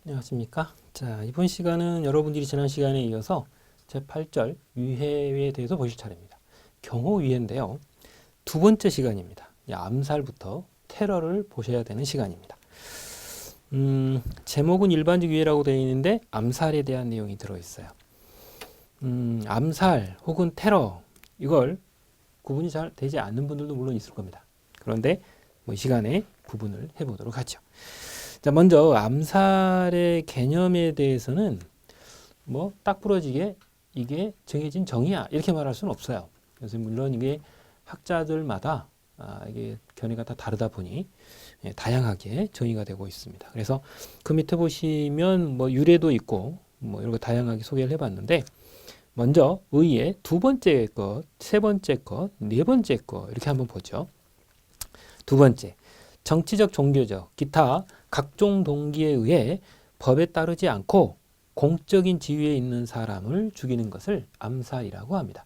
안녕하십니까. 자, 이번 시간은 여러분들이 지난 시간에 이어서 제8절 위해에 대해서 보실 차례입니다. 경호위해인데요. 두 번째 시간입니다. 암살부터 테러를 보셔야 되는 시간입니다. 제목은 일반적 위해라고 되어 있는데 암살에 대한 내용이 들어있어요. 암살 혹은 테러 이걸 구분이 잘 되지 않는 분들도 물론 있을 겁니다. 그런데 이 시간에 구분을 해보도록 하죠. 자, 먼저 암살의 개념에 대해서는 딱 부러지게 이게 정해진 정의야 이렇게 말할 수는 없어요. 그래서 물론 이게 학자들마다 이게 견해가 다 다르다 보니 다양하게 정의가 되고 있습니다. 그래서 그 밑에 보시면 유래도 있고 이런 거 다양하게 소개를 해봤는데, 먼저 의의 두 번째 것, 세 번째 것, 네 번째 것 이렇게 한번 보죠. 두 번째, 정치적, 종교적, 기타 각종 동기에 의해 법에 따르지 않고 공적인 지위에 있는 사람을 죽이는 것을 암살이라고 합니다.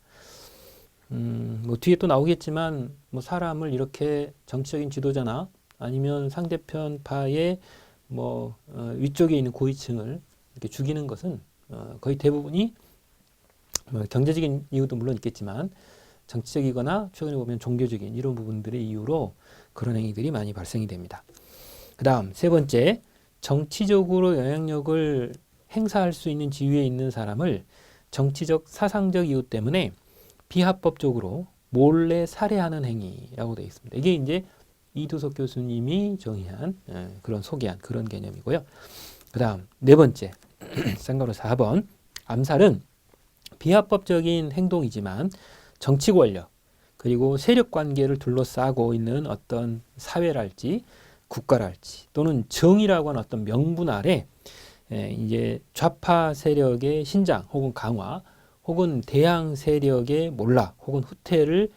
뒤에 또 나오겠지만 사람을 이렇게 정치적인 지도자나 아니면 상대편 파의 위쪽에 있는 고위층을 이렇게 죽이는 것은 거의 대부분이 경제적인 이유도 물론 있겠지만 정치적이거나 최근에 보면 종교적인 이런 부분들의 이유로 그런 행위들이 많이 발생이 됩니다. 그 다음 세 번째, 정치적으로 영향력을 행사할 수 있는 지위에 있는 사람을 정치적, 사상적 이유 때문에 비합법적으로 몰래 살해하는 행위라고 되어 있습니다. 이게 이제 이두석 교수님이 정의한 그런 소개한 그런 개념이고요. 그 다음 네 번째, 쌍가로 4번, 암살은 비합법적인 행동이지만 정치 권력 그리고 세력 관계를 둘러싸고 있는 어떤 사회랄지 국가랄지 또는 정의라고 하는 어떤 명분 아래 이제 좌파 세력의 신장 혹은 강화 혹은 대항 세력의 몰락 혹은 후퇴를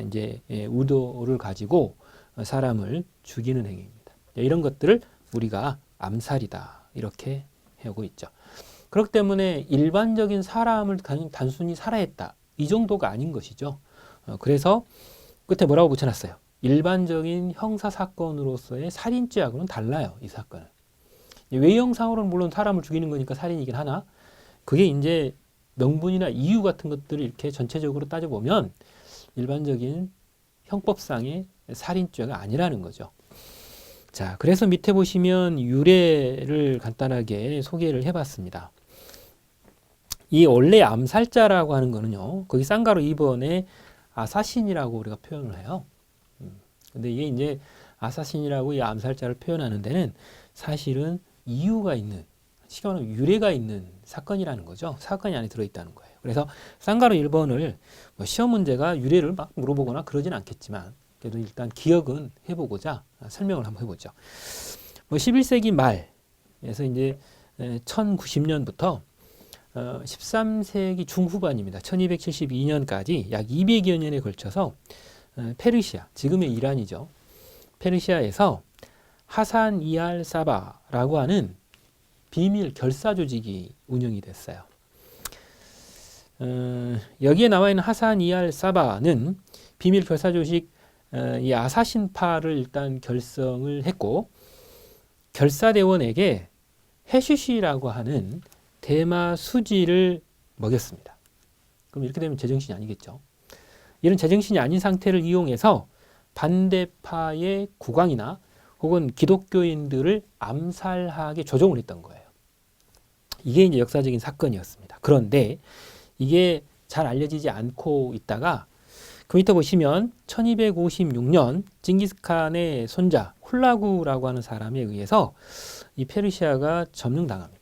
이제 의도를 가지고 사람을 죽이는 행위입니다. 이런 것들을 우리가 암살이다 이렇게 하고 있죠. 그렇기 때문에 일반적인 사람을 단순히 살해했다 이 정도가 아닌 것이죠. 그래서 끝에 뭐라고 붙여놨어요? 일반적인 형사사건으로서의 살인죄하고는 달라요. 이 사건은. 외형상으로는 물론 사람을 죽이는 거니까 살인이긴 하나, 그게 이제 명분이나 이유 같은 것들을 이렇게 전체적으로 따져보면 일반적인 형법상의 살인죄가 아니라는 거죠. 자, 그래서 밑에 보시면 유래를 간단하게 소개를 해봤습니다. 이 원래 암살자라고 하는 거는요, 거기 쌍가루 2번에 아사신이라고 우리가 표현을 해요. 근데 이게 이제 아사신이라고 이 암살자를 표현하는 데는 사실은 이유가 있는, 쉽게 말하면 유래가 있는 사건이라는 거죠. 사건이 안에 들어있다는 거예요. 그래서 쌍가루 1번을 시험 문제가 유래를 막 물어보거나 그러진 않겠지만 그래도 일단 기억은 해보고자 설명을 한번 해보죠. 11세기 말에서 이제 1090년부터 13세기 중후반입니다. 1272년까지 약 200여 년에 걸쳐서 페르시아, 지금의 이란이죠. 페르시아에서 하산 이알 사바라고 하는 비밀 결사 조직이 운영이 됐어요. 여기에 나와 있는 하산 이알 사바는 비밀 결사 조직 이 아사신파를 일단 결성을 했고, 결사대원에게 해시시라고 하는 대마 수지를 먹였습니다. 그럼 이렇게 되면 제정신이 아니겠죠. 이런 제정신이 아닌 상태를 이용해서 반대파의 국왕이나 혹은 기독교인들을 암살하게 조종을 했던 거예요. 이게 이제 역사적인 사건이었습니다. 그런데 이게 잘 알려지지 않고 있다가 그 밑에 보시면 1256년 징기스칸의 손자 훌라구라고 하는 사람에 의해서 이 페르시아가 점령당합니다.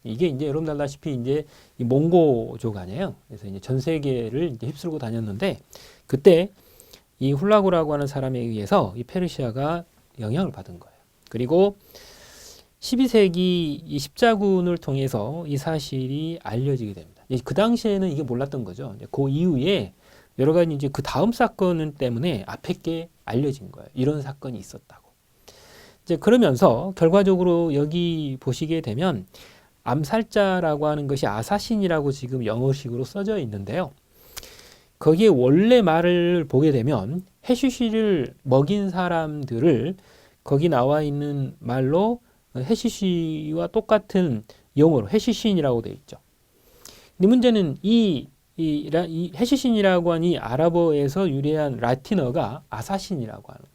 이게 이제 여러분 알다시피 이제 이 몽고족 아니에요. 그래서 이제 전 세계를 이제 휩쓸고 다녔는데 그때 이 훌라구라고 하는 사람에 의해서 이 페르시아가 영향을 받은 거예요. 그리고 12세기 이 십자군을 통해서 이 사실이 알려지게 됩니다. 그 당시에는 이게 몰랐던 거죠. 그 이후에 여러 가지 이제 그 다음 사건 때문에 앞에 게 알려진 거예요. 이런 사건이 있었다고. 이제 그러면서 결과적으로 여기 보시게 되면 암살자라고 하는 것이 아사신이라고 지금 영어식으로 써져 있는데요. 거기에 원래 말을 보게 되면 해슈시를 먹인 사람들을 거기 나와 있는 말로 해시시와 똑같은 영어로 해시신이라고 되어 있죠. 근데 문제는 이 해시신이라고 하는 이 아랍어에서 유래한 라틴어가 아사신이라고 하는